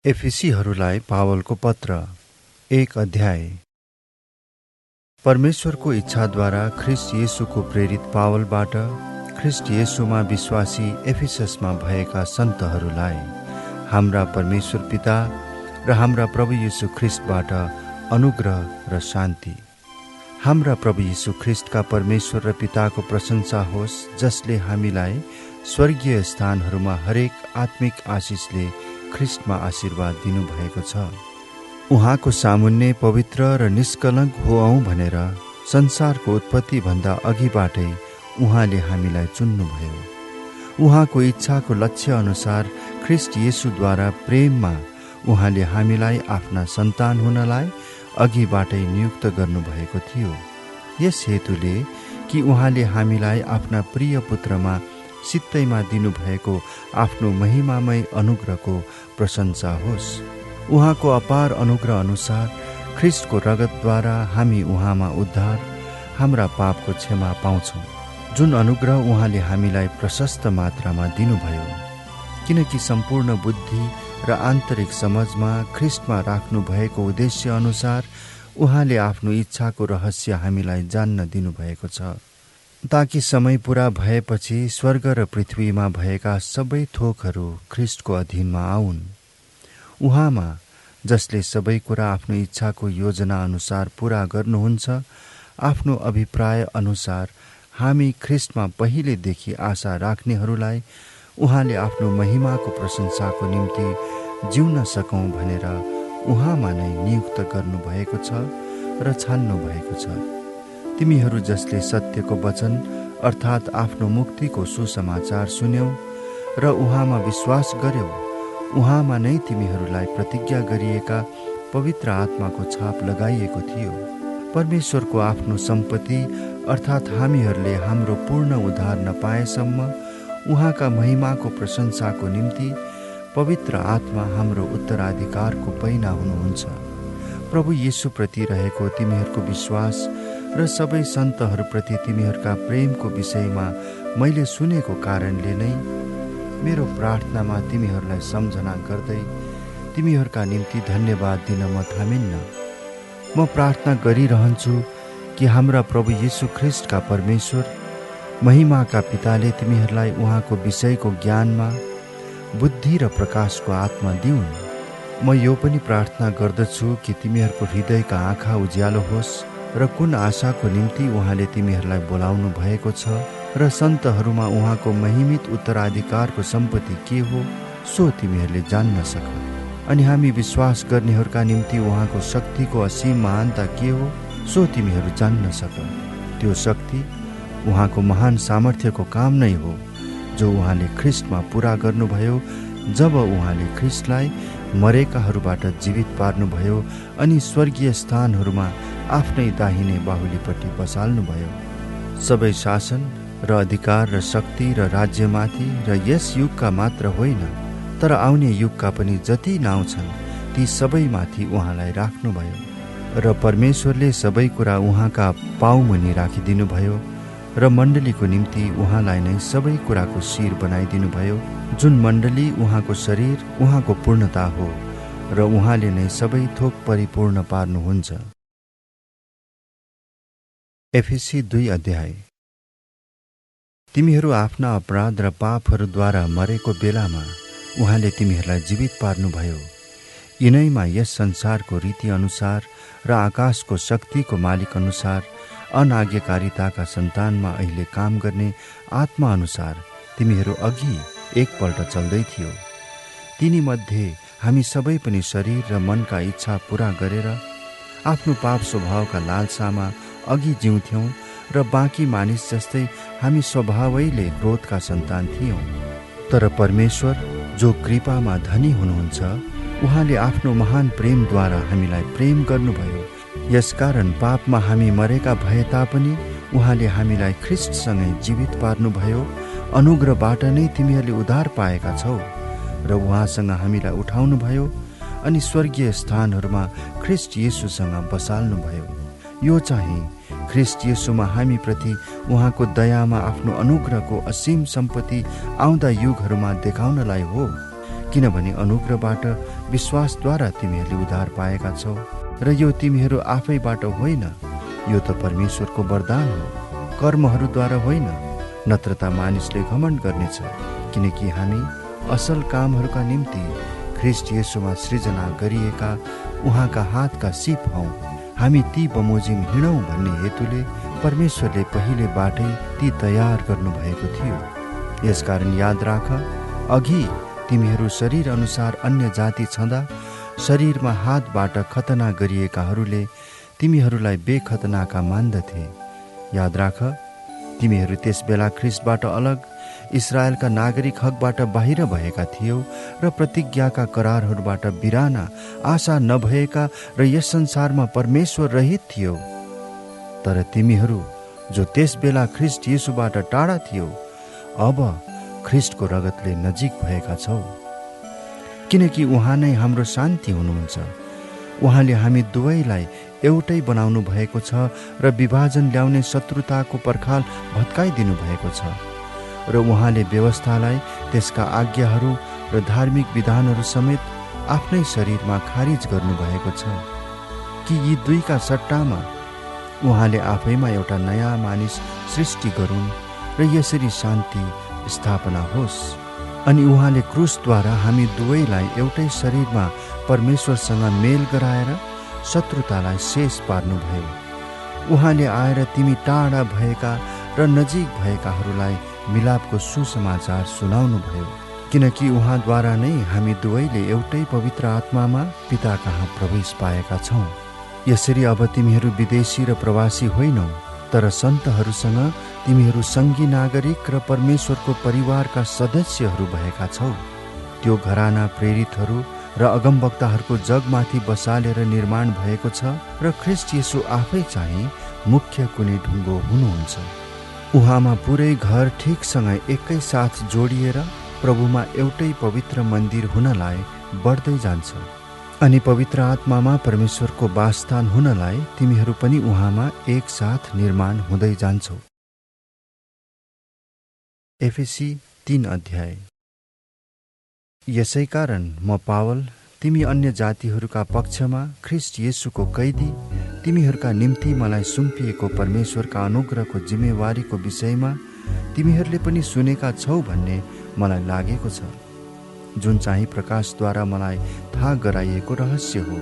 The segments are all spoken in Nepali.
एफिसीहरूलाई पावलको पत्र 1 अध्याय। परमेश्वरको इच्छाद्वारा ख्रिस्ट येशूको प्रेरित पावलबाट ख्रिस्ट येशूमा विश्वासी एफिससमा भएका सन्तहरूलाई हाम्रा परमेश्वर पिता र हाम्रा प्रभु येशू ख्रिस्टबाट अनुग्रह र शान्ति। हाम्रा प्रभु येशू ख्रिस्टका परमेश्वर र पिताको प्रशंसा होस्, जसले हामीलाई स्वर्गीय स्थानहरूमा हरेक आत्मिक आशिषले ख्रिस्टमा आशीर्वाद दिनुभएको छ। उहाँको सामुन्ने पवित्र र निष्कलङ्क होऔँ भनेर संसारको उत्पत्तिभन्दा अघिबाटै उहाँले हामीलाई चुन्नुभयो। उहाँको इच्छाको लक्ष्य अनुसार ख्रिस्ट येशूद्वारा प्रेममा उहाँले हामीलाई आफ्ना सन्तान हुनलाई अघिबाटै नियुक्त गर्नुभएको थियो। यस हेतुले कि उहाँले हामीलाई आफ्ना प्रिय पुत्रमा सित्तैमा दिनुभएको आफ्नो महिमामय अनुग्रहको प्रशंसा होस्। उहाँको अपार अनुग्रह अनुसार ख्रिस्टको रगतद्वारा हामी उहाँमा उद्धार, हाम्रा पापको क्षमा पाउँछौँ, जुन अनुग्रह उहाँले हामीलाई प्रशस्त मात्रामा दिनुभयो। किनकि सम्पूर्ण बुद्धि र आन्तरिक समझमा ख्रिस्टमा राख्नु भएको उद्देश्य अनुसार उहाँले आफ्नो इच्छाको रहस्य हामीलाई जान्न दिनुभएको छ, ताकि समय पुरा भएपछि स्वर्ग र पृथ्वीमा भएका सबै थोकहरू ख्रिस्टको अधीनमा आउन्। उहाँमा, जसले सबै कुरा आफ्नो इच्छाको योजना अनुसार पुरा गर्नुहुन्छ, आफ्नो अभिप्राय अनुसार हामी ख्रिस्टमा पहिलेदेखि आशा राख्नेहरूलाई उहाँले आफ्नो महिमाको प्रशंसाको निम्ति जिउन सकौँ भनेर उहाँमा नै नियुक्त गर्नुभएको छ र छान्नु भएको छ। तिमीहरू जसले सत्यको वचन अर्थात् आफ्नो मुक्तिको सुसमाचार सुन्यौ र उहाँमा विश्वास गर्यौ, उहाँमा नै तिमीहरूलाई प्रतिज्ञा गरिएका पवित्र आत्माको छाप लगाइएको थियो। परमेश्वरको आफ्नो सम्पत्ति अर्थात् हामीहरूले हाम्रो पूर्ण उद्धार नपाएसम्म उहाँका महिमाको प्रशंसाको निम्ति पवित्र आत्मा हाम्रो उत्तराधिकारको पैना हुनुहुन्छ। प्रभु येशूप्रति रहेको तिमीहरूको विश्वास र सबै सन्तहरूप्रति तिमीहरूका प्रेमको विषयमा मैले सुनेको कारणले नै मेरो प्रार्थनामा तिमीहरूलाई सम्झना गर्दै तिमीहरूका निम्ति धन्यवाद दिन म थामिन्न। म प्रार्थना गरिरहन्छु कि हाम्रा प्रभु येशू ख्रिस्टका परमेश्वर महिमाका पिताले तिमीहरूलाई उहाँको विषयको ज्ञानमा बुद्धि र प्रकाशको आत्मा दिउन्। म यो पनि प्रार्थना गर्दछु कि तिमीहरूको हृदयका आँखा उज्यालो होस् र कुन आशाको निम्ति उहाँले तिमीहरूलाई बोलाउनु भएको छ र सन्तहरूमा उहाँको महिमित उत्तराधिकारको सम्पत्ति के हो सो तिमीहरूले जान्न सक। अनि हामी विश्वास गर्नेहरूका निम्ति उहाँको शक्तिको असीम महानता के हो सो तिमीहरू जान्न सक। त्यो शक्ति उहाँको महान सामर्थ्यको काम नै हो, जो उहाँले ख्रिस्टमा पुरा गर्नुभयो जब उहाँले ख्रिस्टलाई मरेकाहरूबाट जीवित पार्नुभयो अनि स्वर्गीय स्थानहरूमा आफ्नै दाहिने बाहुलीपट्टि बसाल्नुभयो। सबै शासन र अधिकार र शक्ति र राज्यमाथि र यस युगका मात्र होइन, तर आउने युगका पनि जति नाउँ छन् ती सबैमाथि उहाँलाई राख्नुभयो। र परमेश्वरले सबै कुरा उहाँका पाउमुनि राखिदिनुभयो र मण्डलीको निम्ति उहाँलाई नै सबै कुराको शिर बनाइदिनुभयो, जुन मण्डली उहाँको शरीर, उहाँको पूर्णता हो र उहाँले नै सबै थोक परिपूर्ण पार्नुहुन्छ। एफिसी 2 अध्याय। तिमीहरू आफ्ना अपराध र पापहरूद्वारा मरेको बेलामा उहाँले तिमीहरूलाई जीवित पार्नुभयो। यिनैमा यस संसारको रीति अनुसार र आकाशको शक्तिको मालिक अनुसार अनाज्ञाकारिताका सन्तानमा अहिले काम गर्ने आत्मा अनुसार तिमीहरू अघि एकपल्ट चल्दै थियो। तिनीमध्ये हामी सबै पनि शरीर र मनका इच्छा पूरा गरेर आफ्नो पाप स्वभावका लालसामा अघि जिउँथ्यौँ र बाँकी मानिस जस्तै हामी स्वभावैले क्रोधका सन्तान थियौँ। तर परमेश्वर जो कृपामा धनी हुनुहुन्छ, उहाँले आफ्नो महान प्रेमद्वारा हामीलाई प्रेम गर्नुभयो। यसकारण पापमा हामी मरेका भए तापनि उहाँले हामीलाई ख्रिस्टसँगै जीवित पार्नुभयो। अनुग्रहबाट नै तिमीहरूले उद्धार पाएका छौ र उहाँसँग हामीलाई उठाउनुभयो अनि स्वर्गीय स्थानहरूमा ख्रिस्ट येशूसँग बसाल्नुभयो। यो चाहिँ ख्रिस्ट येशूमा हामीप्रति उहाँको दयामा आफ्नो अनुग्रहको असीम सम्पत्ति आउँदा युगहरूमा देखाउनलाई हो, किनभने अनुग्रहबाट विश्वासद्वारा तिमीहरूले उद्धार पाएका छौ र यो तिमीहरू आफैबाट होइन, यो त परमेश्वरको वरदान हो, कर्महरूद्वारा होइन, नत्र त मानिसले घमण्ड गर्नेछ। किनकि हामी असल कामहरूका निम्ति ख्रीष्ट येशूमा सृजना गरिएका उहाँका हातका सिप हौँ। हामी ती बमोजिम हिँडौँ भन्ने हेतुले परमेश्वरले पहिलेबाटै ती तयार गर्नुभएको थियो। यसकारण याद राख, अघि तिमीहरू शरीर अनुसार अन्य जाति छँदा शरीरमा हातबाट खतना गरिएकाहरूले तिमीहरूलाई बेखतनाका मान्दथे। याद राख, तिमीहरू त्यस बेला ख्रीष्टबाट अलग, इस्राएलका नागरिक हकबाट बाहिर भएका थियौ र प्रतिज्ञाका करारहरूबाट बिराना, आशा नभएका र यस संसारमा परमेश्वर रहित थियौ। तर तिमीहरू जो त्यस बेला ख्रीष्ट येशूबाट टाढा थियौ, अब ख्रीष्टको रगतले नजिक भएका छौ। किनकि उहाँ नै हाम्रो शान्ति हुनुहुन्छ। उहाँले हामी दुवैलाई एउटै बनाउनु भएको छ र विभाजन ल्याउने शत्रुताको पर्खाल भत्काइदिनु भएको छ। र उहाँले व्यवस्थालाई, त्यसका आज्ञाहरू र धार्मिक विधानहरू समेत आफ्नै शरीरमा खारिज गर्नुभएको छ कि यी दुईका सट्टामा उहाँले आफैमा एउटा नयाँ मानिस सृष्टि गरून् र यसरी शान्ति स्थापना होस्। अनि उहाँले क्रुसद्वारा हामी दुवैलाई एउटै शरीरमा परमेश्वरसँग मेल गराएर शत्रुतालाई शेष पार्नुभयो। उहाँले आएर तिमी टाढा भएका र नजिक भएकाहरूलाई मिलापको सुसमाचार सुनाउनु भयो। किनकि उहाँद्वारा नै हामी दुवैले एउटै पवित्र आत्मामा पिता कहाँ प्रवेश पाएका छौँ। यसरी अब तिमीहरू विदेशी र प्रवासी होइनौ, तर सन्तहरूसँग तिमीहरू सङ्गी नागरिक र परमेश्वरको परिवारका सदस्यहरू भएका छौ। त्यो घराना प्रेरितहरू र अगमवक्ताहरूको जगमाथि बसालेर निर्माण भएको छ र ख्रीष्ट येशू आफै चाहिँ मुख्य कुनै ढुङ्गो हुनुहुन्छ। उहाँमा पुरै घर ठिकसँग एकै साथ जोडिएर प्रभुमा एउटै पवित्र मन्दिर हुनलाई बढ्दै जान्छ। अनि पवित्र आत्मामा परमेश्वरको वासस्थान हुनलाई तिमीहरू पनि उहाँमा एकसाथ निर्माण हुँदै जान्छौ। एफेसी 3 अध्याय। यसै कारण म पावल, तिमी अन्य जातिहरूका पक्षमा ख्रीष्ट येशूको कैदी, तिमीहरूका निम्ति मलाई सुम्पिएको परमेश्वरका अनुग्रहको जिम्मेवारीको विषयमा तिमीहरूले पनि सुनेका छौ भन्ने मलाई लागेको छ, जुन चाहिँ प्रकाशद्वारा मलाई थाहा गराइएको रहस्य हो,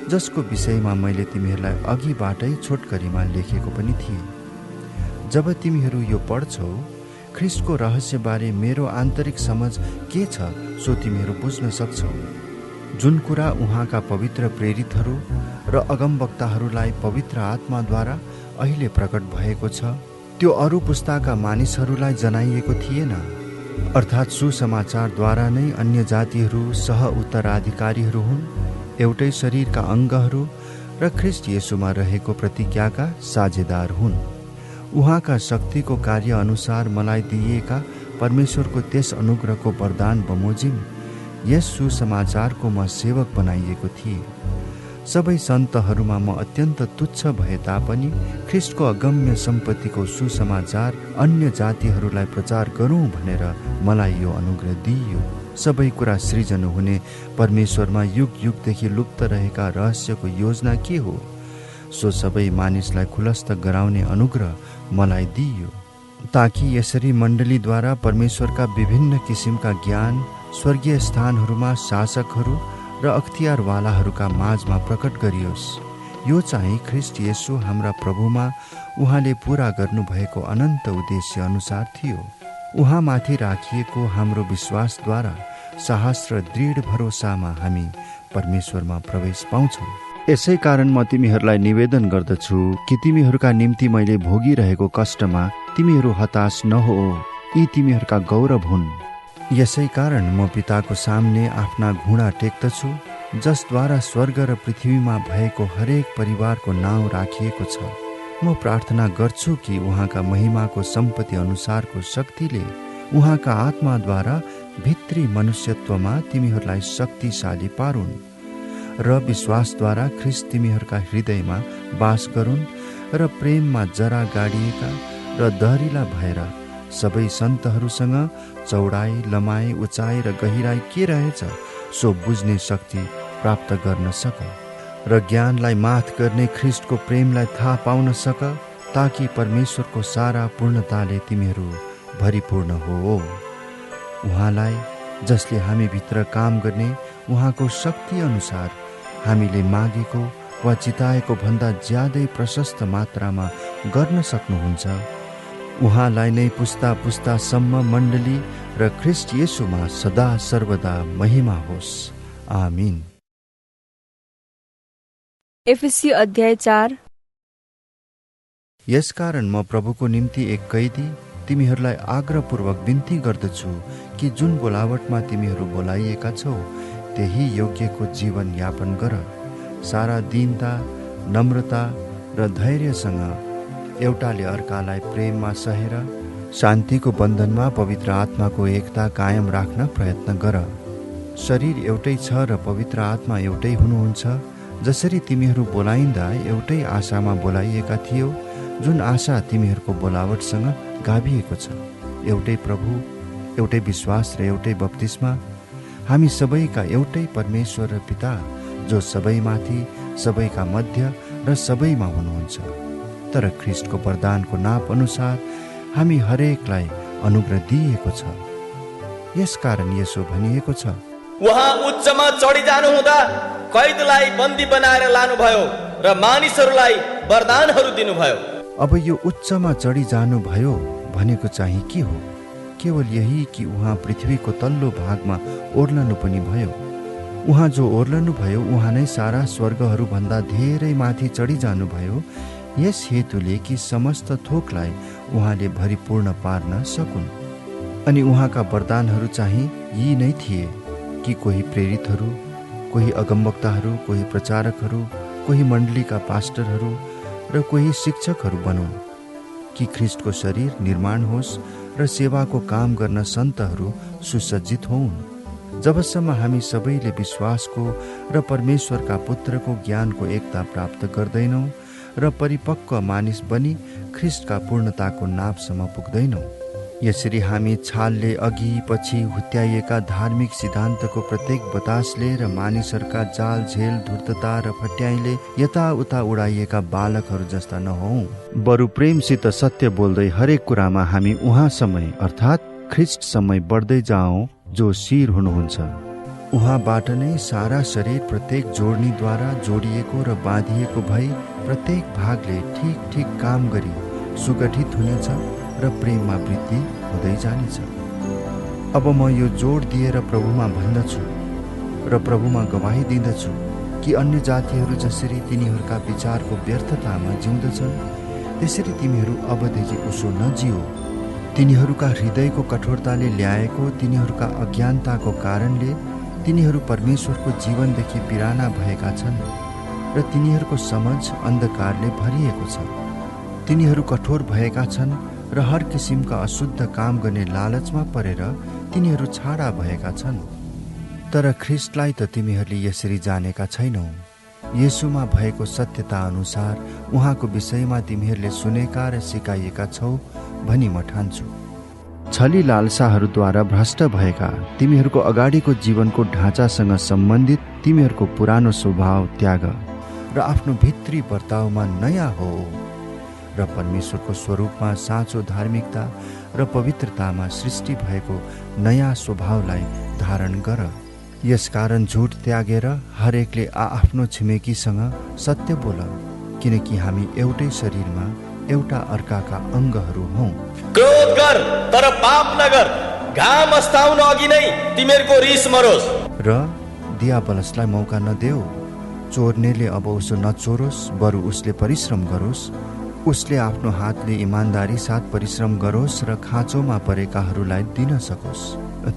जसको विषयमा मैले तिमीहरूलाई अघिबाटै छोटकरीमा लेखेको पनि थिएँ। जब तिमीहरू यो पढ्छौ, ख्रीष्टको रहस्यबारे मेरो आन्तरिक समझ के छ सो तिमीहरू बुझ्न सक्छौ। जुन कुरा उहाँका पवित्र प्रेरितहरू र अगमवक्ताहरूलाई पवित्र आत्माद्वारा अहिले प्रकट भएको छ, त्यो अरू पुस्ताका मानिसहरूलाई जनाइएको थिएन। अर्थात् सुसमाचारद्वारा नै अन्य जातिहरू सह उत्तराधिकारीहरू हुन्, एउटै शरीरका अङ्गहरू र ख्रीष्ट येशूमा रहेको प्रतिज्ञाका साझेदार हुन्। उहाँका शक्तिको कार्य अनुसार मलाई दिइएका परमेश्वरको त्यस अनुग्रहको वरदान बमोजिम यस सुसमाचारको म सेवक बनाइएको थिएँ। सबै सन्तहरूमा म अत्यन्त तुच्छ भए तापनि ख्रीष्टको अगम्य सम्पत्तिको सुसमाचार अन्य जातिहरूलाई प्रचार गरौँ भनेर मलाई यो अनुग्रह दिइयो। सबै कुरा सृजन हुने परमेश्वरमा युग युगदेखि लुप्त रहेका रहस्यको योजना के हो, सो सबै मानिसलाई खुलस्त गराउने अनुग्रह मलाई दिइयो, ताकि यसरी मण्डलीद्वारा परमेश्वरका विभिन्न किसिमका ज्ञान स्वर्गीय स्थानहरूमा शासकहरू र अख्तियारवालाहरूका माझमा प्रकट गरियोस्। यो चाहिँ ख्रीष्ट येशू हाम्रा प्रभुमा उहाँले पूरा गर्नुभएको अनन्त उद्देश्य अनुसार थियो। उहाँमाथि राखिएको हाम्रो विश्वासद्वारा साहस र दृढ भरोसामा हामी परमेश्वरमा प्रवेश पाउँछौँ। यसै कारण म तिमीहरूलाई निवेदन गर्दछु कि तिमीहरूका निम्ति मैले भोगिरहेको कष्टमा तिमीहरू हताश नहो, यी तिमीहरूका गौरव हुन्। यसै कारण म पिताको सामने आफ्ना घुँडा टेक्दछु, जसद्वारा स्वर्ग र पृथ्वीमा भएको हरेक परिवारको नाउँ राखिएको छ। म प्रार्थना गर्छु कि उहाँका महिमाको सम्पत्ति अनुसारको शक्तिले उहाँका आत्माद्वारा भित्री मनुष्यत्वमा तिमीहरूलाई शक्तिशाली पारुन् र विश्वासद्वारा ख्रीष्ट तिमीहरूका हृदयमा वास गरून् र प्रेममा जरा गाडिएका र दहरिला भएर सबै सन्तहरूसँग चौडाइ, लमाइ, उचाइ र गहिराई के रहेछ सो बुझ्ने शक्ति प्राप्त गर्न सक र ज्ञानलाई माथ गर्ने ख्रिस्टको प्रेमलाई थाहा पाउन सक, ताकि परमेश्वरको सारा पूर्णताले तिमीहरू भरिपूर्ण हो। उहाँलाई जसले हामीभित्र काम गर्ने उहाँको शक्ति अनुसार हामीले मागेको वा चिताएको भन्दा ज्यादै प्रशस्त मात्रामा गर्न सक्नुहुन्छ। उहाँलाई नै पुस्ता पुस्तासम्म मण्डली र ख्रिस्ट येशूमा सदा सर्वदा महिमा होस्। आमीन। एफेसी अध्याय 4। यसकारण म प्रभुको निम्ति एक कैदी तिमीहरूलाई आग्रहपूर्वक बिन्ती गर्दछु कि जुन बोलावटमा तिमीहरू बोलाइएका छौ त्यही योग्यको जीवन यापन गर, सारा दीनता, नम्रता र धैर्यसँग एउटाले अर्कालाई प्रेममा सहेर शान्तिको बन्धनमा पवित्र आत्माको एकता कायम राख्न प्रयत्न गर। शरीर एउटै छ र पवित्र आत्मा एउटै हुनुहुन्छ। जसरी तिमीहरू बोलाइँदा एउटै आशामा बोलाइएका थियौ, जुन आशा तिमीहरूको बोलावटसँग गाभिएको छ। एउटै प्रभु, एउटै विश्वास र एउटै बप्तिस्मा, हामी सबैका एउटै परमेश्वर र पिता, जो सबैमाथि, सबैका मध्य र सबैमा हुनुहुन्छ। तर ख्रिस्टको वरदानको नाप अनुसार हामी हरेकलाई अनुग्रह दिइएको छ। यसकारण यसो भनिएको छ, उहाँ उच्चमा चढी जानु हुँदा कैदलाई बन्दी बनाएर लानुभयो र मानिसहरूलाई वरदानहरू दिनुभयो। अब यो उच्चमा चढी जानुभयो भनेको चाहिँ के हो? केवल यही कि उहाँ पृथ्वीको तल्लो भागमा ओर्लनु पनि भयो। उहाँ जो ओर्लनु भयो उहाँ नै सारा स्वर्गहरूभन्दा धेरै माथि चढी जानुभयो, यस हेतुले कि समस्त थोकलाई उहाँले भरिपूर्ण पार्न सकुन्। अनि उहाँका वरदानहरू चाहिँ यी नै थिए कि कोही प्रेरितहरू, कोही अगमवक्ताहरू, कोही प्रचारकहरू, कोही मण्डलीका पास्टरहरू र कोही शिक्षकहरू बनुन्, कि ख्रिस्टको शरीर निर्माण होस् र सेवाको काम गर्न सन्तहरू सुसज्जित होउन्, जबसम्म हामी सबैले विश्वासको र परमेश्वरका पुत्रको ज्ञानको एकता प्राप्त गर्दैनौँ र परिपक्व मानिस बनी ख्रिस्टका पूर्णताको नापसम्म पुग्दैनौँ। यसरी हामी छालले अघि पछि हुत्याइएका धार्मिक सिद्धान्तको प्रत्येक बतासले र मानिसहरूका जाल झेल धूर्तता र फट्याइले यताउता उडाइएका बालकहरू जस्ता नहौं, बरु प्रेमसित सत्य बोल्दै हरेक कुरामा हामी उहाँ समय अर्थात् ख्रिस्ट समय बढ्दै जाऔं, जो शिर हुनुहुन्छ। उहाँबाट नै सारा शरीर प्रत्येक जोड्नीद्वारा जोडिएको र बाँधिएको भई प्रत्येक भागले ठीक ठीक काम गरी सुगठित हुनेछ र प्रेममा वृद्धि हुँदै जानेछ। अब म यो जोड दिएर प्रभुमा भन्दछु र प्रभुमा गवाही दिँदछु कि अन्य जातिहरू जसरी तिनीहरूका विचारको व्यर्थतामा जिउँदछन्, त्यसरी तिमीहरू अबदेखि उसो नजियो। तिनीहरूका हृदयको कठोरताले ल्याएको तिनीहरूका अज्ञानताको कारणले तिनीहरू परमेश्वरको जीवनदेखि बिराना भएका छन् र तिनीहरूको समझ अन्धकारले भरिएको छ। तिनीहरू कठोर भएका छन् र हर किसिमका अशुद्ध काम गर्ने लालचमा परेर तिनीहरू छाडा भएका छन्। तर ख्रिस्टलाई त तिमीहरूले यसरी जानेका छैनौ। येशूमा भएको सत्यता अनुसार उहाँको विषयमा तिमीहरूले सुनेका र सिकाइएका छौ भनी म ठान्छु। छली लालसाहरूद्वारा भ्रष्ट भएका तिमीहरूको अगाडिको जीवनको ढाँचासँग सम्बन्धित तिमीहरूको पुरानो स्वभाव त्याग र आफ्नो भित्री वर्तावमा नयाँ हो र परमेश्वरको स्वरूपमा साँचो धार्मिकता र पवित्रतामा सृष्टि भएको नयाँ स्वभावलाई धारण गर। यसकारण झुट त्यागेर हरेकले आफ्नो छिमेकीसँग सत्य बोल, किनकि हामी एउटै शरीरमा एउटा अर्काका अङ्गहरू हौं। क्रोध गर तर पाप नगर, घाम अस्ताउन अघि नै तिमीहरूको रिस मरोस् र दियाबलसलाई मौका नदेऊ। चोर्नेले अब उसो नचोरोस्, बरु उसले परिश्रम गरोस्। उसले आफ्नो हातले इमान्दारी साथ परिश्रम गरोस् र खाँचोमा परेकाहरूलाई दिन सकोस्।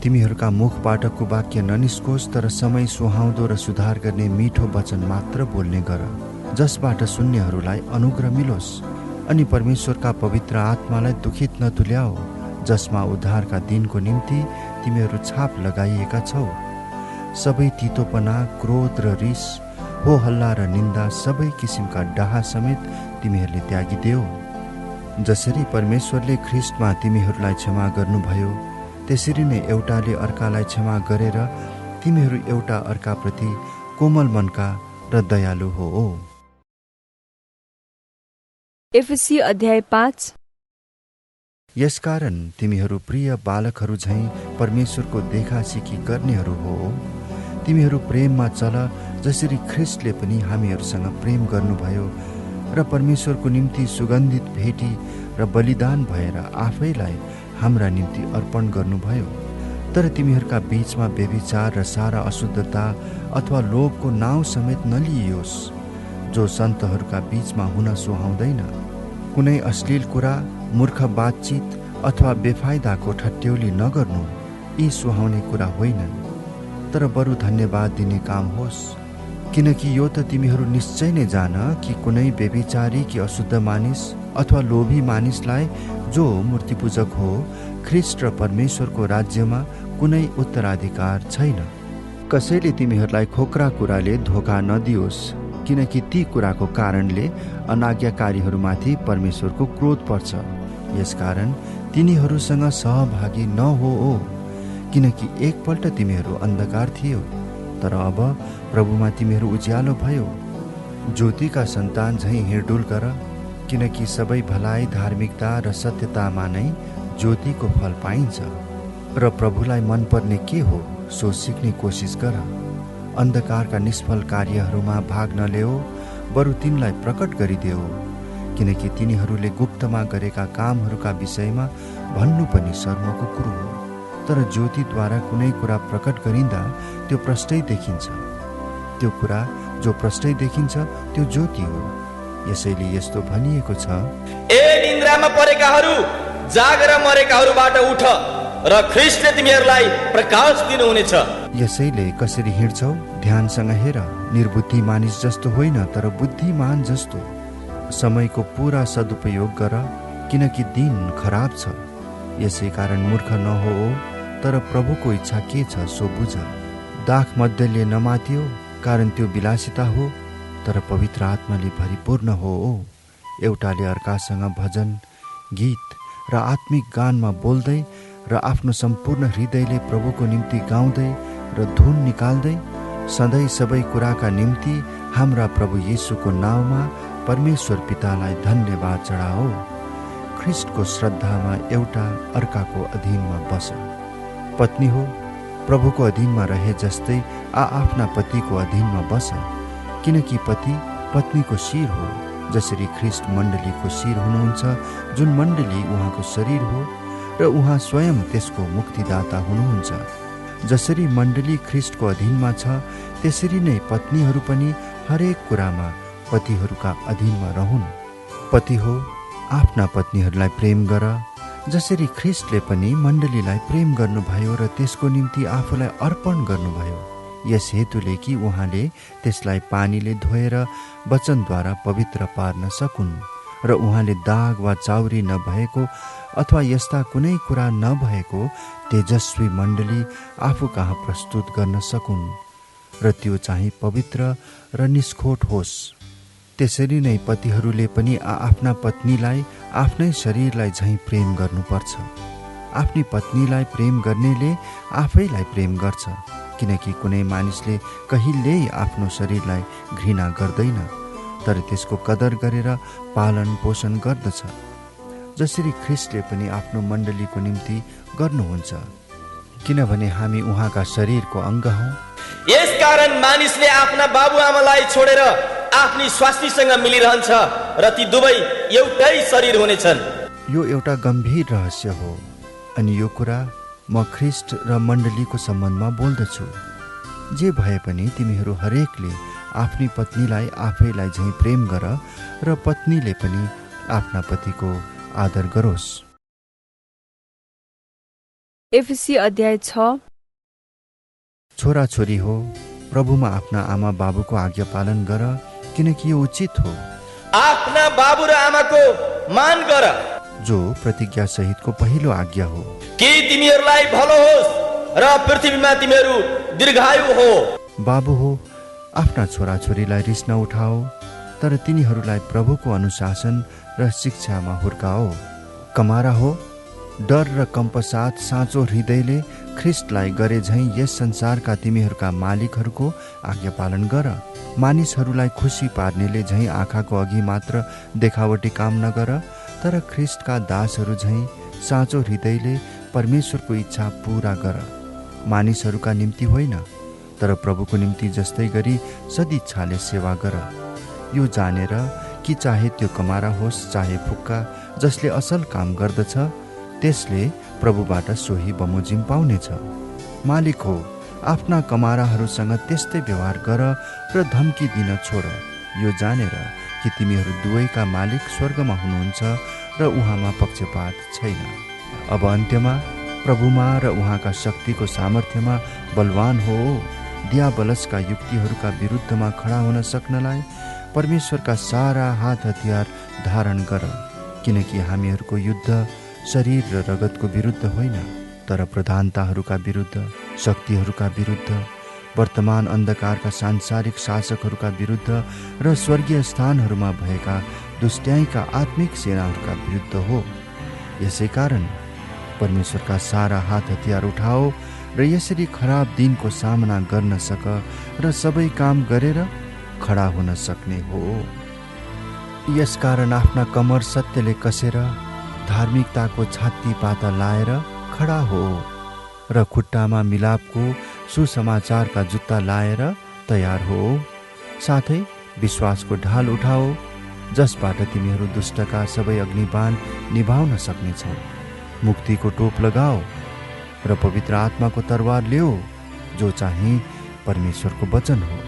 तिमीहरूका मुखबाट कुवाक्य ननिस्कोस्, तर समय सुहाउँदो र सुधार गर्ने मिठो वचन मात्र बोल्ने गर, जसबाट सुन्नेहरूलाई अनुग्रह मिलोस्। अनि परमेश्वरका पवित्र आत्मालाई दुखित नतुल्याओ, जसमा उद्धारका दिनको निम्ति तिमीहरू छाप लगाइएका छौ। सबै तितोपना, क्रोध र रिस, हो हल्ला र निन्दा, सबै किसिमका डाहा समेत तिमीहरूले त्यागिदेऊ। जसरी परमेश्वरले ख्रीष्टमा तिमीहरूलाई क्षमा गर्नुभयो, त्यसरी नै एउटाले अर्कालाई क्षमा गरेर तिमीहरू एउटा अर्काप्रति कोमल मनका र दयालु हो। एफएसी अध्याय 5। यसकारण तिमीहरू प्रिय बालकहरू झैं परमेश्वरको देखासिखी गर्नेहरू हो। तिमीहरू प्रेममा चल, जसरी ख्रीष्टले पनि हामीहरूसँग प्रेम गर्नुभयो र परमेश्वरको निम्ति सुगन्धित भेटी र बलिदान भएर आफैलाई हाम्रा निम्ति अर्पण गर्नुभयो। तर तिमीहरूका बीचमा व्यभिचार र सारा अशुद्धता अथवा लोभको नाउँ समेत नलियोस्, जो सन्तहरूका बीचमा हुन सुहाउँदैन। कुनै अश्लील कुरा, मूर्ख बातचित अथवा बेफाइदाको ठट्यौली नगर्नु, यी सुहाउने कुरा होइनन्, तर बरु धन्यवाद दिने काम होस्। किनकि यो त तिमीहरू निश्चय नै जान कि कुनै व्यभिचारी कि अशुद्ध मानिस अथवा लोभी मानिसलाई जो मूर्तिपूजक हो, ख्रीष्ट र परमेश्वरको राज्यमा कुनै उत्तराधिकार छैन। कसैले तिमीहरूलाई खोक्रा कुराले धोका नदियोस्, किनकि ती कुराको कारणले अनाज्ञाकारीहरूमाथि परमेश्वरको क्रोध पर्छ। यसकारण तिनीहरूसँग सहभागी नहो, किनकि एकपल्ट तिमीहरू अन्धकार थियो, तर अब प्रभुमा तिमीहरू उज्यालो भयो। ज्योतिका सन्तान झैं हिँडडुल गर, किनकि सबै भलाइ, धार्मिकता र सत्यतामा नै ज्योतिको फल पाइन्छ। र प्रभुलाई मनपर्ने के हो सो सिक्ने कोसिस गर। अन्धकारका निष्फल कार्यहरूमा भाग नलेऊ, बरु तिनलाई प्रकट गरिदेऊ, किनकि तिनीहरूले गुप्तमा गरेका कामहरूका विषयमा भन्नु पनि शर्मको कुरो हो। तर ज्योतिद्वारा कुनै कुरा प्रकट गरिँदा त्यो प्रष्टै देखिन्छ। त्यो कुरा जो प्रष्टै देखिन्छ त्यो ज्योति हो। यसैले यस्तो भनिएको छ, ए निन्द्रामा परेकाहरू, जागर मरेकाहरूबाट उठ र ख्रीष्टले तिमीहरूलाई प्रकाश दिनुहुनेछ। यसैले कसरी हिँड्छौ ध्यानसँग हेर, निर्बुद्धि मानिस जस्तो होइन, तर बुद्धिमान जस्तो। समयको पूरा सदुपयोग गर, किनकि दिन खराब छ। यसै कारण मूर्ख नहो, तर प्रभुको इच्छा के छ सो बुझ। दाख मध्यले नमातियो, कारण त्यो विलासिता हो, तर पवित्र आत्माले भरिपूर्ण हो। एउटाले अर्कासँग भजन, गीत र आत्मिक गानमा बोल्दै र आफ्नो सम्पूर्ण हृदयले प्रभुको निम्ति गाउँदै र धुन निकाल्दै सधैँ सबै कुराका निम्ति हाम्रा प्रभु येशूको नाउँमा परमेश्वर पितालाई धन्यवाद चढाओ। ख्रीष्टको श्रद्धामा एउटा अर्काको अधीनमा बस। पत्नी हो, प्रभुको अधीनमा रहे जस्तै आफ्ना पतिको अधीनमा बस, किनकि पति पत्नीको शिर हो, जसरी ख्रीष्ट मण्डलीको शिर हुनुहुन्छ, जुन मण्डली उहाँको शरीर हो र उहाँ स्वयं त्यसको मुक्तिदाता हुनुहुन्छ। जसरी मण्डली ख्रीष्टको अधीनमा छ, त्यसरी नै पत्नीहरू पनि हरेक कुरामा पतिहरूका अधीनमा रहन्। पति हो, आफ्ना पत्नीहरूलाई प्रेम गर, जसरी ख्रीष्टले पनि मण्डलीलाई प्रेम गर्नुभयो र त्यसको निम्ति आफूलाई अर्पण गर्नुभयो, यस हेतुले कि उहाँले त्यसलाई पानीले धोएर वचनद्वारा पवित्र पार्न सकुन् र उहाँले दाग वा चाउरी नभएको अथवा यस्ता कुनै कुरा नभएको तेजस्वी मण्डली आफू कहाँ प्रस्तुत गर्न सकुन्, र त्यो चाहिँ पवित्र र निष्खोट होस्। त्यसरी नै पतिहरूले पनि आफ्ना पत्नीलाई आफ्नै शरीरलाई झैं प्रेम गर्नुपर्छ। आफ्नी पत्नीलाई प्रेम गर्नेले आफैलाई प्रेम गर्छ, किनकि कुनै मानिसले कहिल्यै आफ्नो शरीरलाई घृणा गर्दैन, तर त्यसको कदर गरेर पालन पोषण गर्दछ, जसरी ख्रीष्टले पनि आफ्नो मण्डलीको निम्ति गर्नुहुन्छ, किनभने हामी उहाँका शरीरको अङ्ग हौं। यसकारण मानिसले आफ्ना बाबुआमालाई छोडेर आफ्नी स्वास्नीसँग मिलिरहन्छ र ती दुवै एउटै शरीर हुनेछन्। यो एउटा गम्भीर रहस्य हो, अनि यो कुरा म ख्रीष्ट र मण्डलीको सम्बन्धमा बोल्दछु। जे भए पनि तिमीहरू हरेकले आफ्नी पत्नीलाई आफैलाई झैं प्रेम गर र पत्नीले पनि आफ्ना पतिको आदर गरोस्। एफएसी अध्याय 6। छोरा छोरी हो, प्रभुमा आफ्ना आमा बाबुको आज्ञा पालन गर, किनकि यो उचित हो। आफ्ना बाबु र आमाको मान गर, जो प्रतिज्ञा सहितको पहिलो आज्ञा हो, कि तिमीहरूलाई भलो होस् र पृथ्वीमा तिमीहरू दीर्घायु हो। बाबु हो, आफ्ना छोरा छोरीलाई रिस नउठाओ, तर तिनीहरूलाई प्रभुको अनुशासन र शिक्षामा हुर्काओ। कमारा हो, डर र कम्पसाथ साँचो हृदयले ख्रिस्टलाई गरे झैँ यस संसारका तिमीहरूका मालिकहरूको आज्ञा पालन गर। मानिसहरूलाई खुसी पार्नेले झैँ आँखाको अघि मात्र देखावटी काम नगर, तर ख्रिस्टका दासहरू झैँ साँचो हृदयले परमेश्वरको इच्छा पूरा गर। मानिसहरूका निम्ति होइन, तर प्रभुको निम्ति जस्तै गरी सदिच्छाले सेवा गर। यो जानेर कि चाहे त्यो कमारा होस् चाहे फुक्का, जसले असल काम गर्दछ त्यसले प्रभुबाट सोही बमोजिम पाउनेछ। मालिक हो, आफ्ना कमाराहरूसँग त्यस्तै व्यवहार गर र धम्की दिन छोड, यो जानेर कि तिमीहरू दुवैका मालिक स्वर्गमा हुनुहुन्छ र उहाँमा पक्षपात छैन। अब अन्त्यमा प्रभुमा र उहाँका शक्तिको सामर्थ्यमा बलवान हो। दियाबलसका युक्तिहरूका विरुद्धमा खडा हुन सक्नलाई परमेश्वरका सारा हात हतियार धारण गर, किनकि हामीहरूको युद्ध शरीर र रगतको विरुद्ध होइन, तर प्रधानताहरूका विरुद्ध, शक्तिहरूका विरुद्ध, वर्तमान अन्धकारका सांसारिक शासकहरूका विरुद्ध र स्वर्गीय स्थानहरूमा भएका दुष्ट्याइका आत्मिक सेनाहरूका विरुद्ध हो। यसै कारण परमेश्वरका सारा हात हतियार उठाओ र यसरी खराब दिनको सामना गर्न सक र सबै काम गरेर खडा हुन सक्ने हो। यसकारण आफ्ना कमर सत्यले कसेर धार्मिकताको छाती पाता लाएर खडा हो र खुट्टामा मिलापको सुसमाचारका जुत्ता लाएर तयार हो। साथै विश्वासको ढाल उठाओ, जसबाट तिमीहरू दुष्टका सबै अग्निबाण निभाउन सक्नेछौ। मुक्तिको टोप लगाओ र पवित्र आत्माको तरवार ल्याओ, जो चाहिँ परमेश्वरको वचन हो।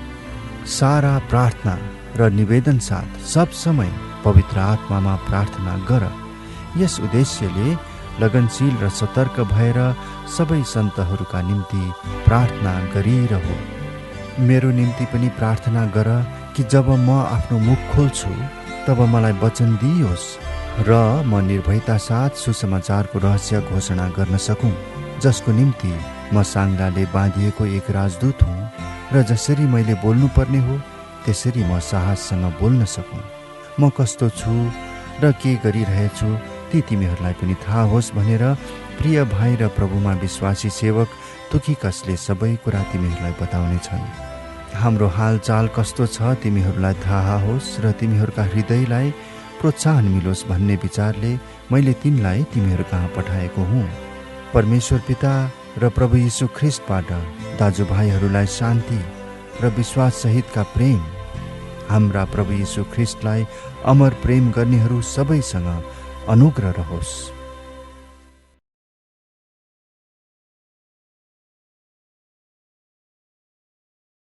सारा प्रार्थना र निवेदन साथ सब समय पवित्र आत्मामा प्रार्थना गर। यस उद्देश्यले लगनशील र सतर्क भएर सबै सन्तहरूका निम्ति प्रार्थना गरिरहो। मेरो निम्ति पनि प्रार्थना गर कि जब म आफ्नो मुख खोल्छु तब मलाई वचन दिइयोस् र म निर्भयता साथ सुसमाचारको रहस्य घोषणा गर्न सकूँ, जसको निम्ति म साङ्गाले बाँधिएको एक राजदूत हुँ र जसरी मैले बोल्नुपर्ने हो त्यसरी म साहससँग बोल्न सकूँ। म कस्तो छु र के गरिरहेछु ती तिमीहरूलाई पनि थाहा होस् भनेर प्रिय भाइ र प्रभुमा विश्वासी सेवक तुखिकसले सबै कुरा तिमीहरूलाई बताउने छन्। हाम्रो हालचाल कस्तो छ तिमीहरूलाई थाहा होस् र तिमीहरूका हृदयलाई प्रोत्साहन मिलोस् भन्ने विचारले मैले तिनलाई तिमीहरू कहाँ पठाएको हुँ। परमेश्वर पिता र प्रभु यीशु ख्रिस्टबाट दाजुभाइहरूलाई शान्ति र विश्वास सहितका प्रेम हाम्रा प्रभु यीशु ख्रिस्टलाई अमर प्रेम गर्नेहरू सबैसँग अनुग्रह रहोस्।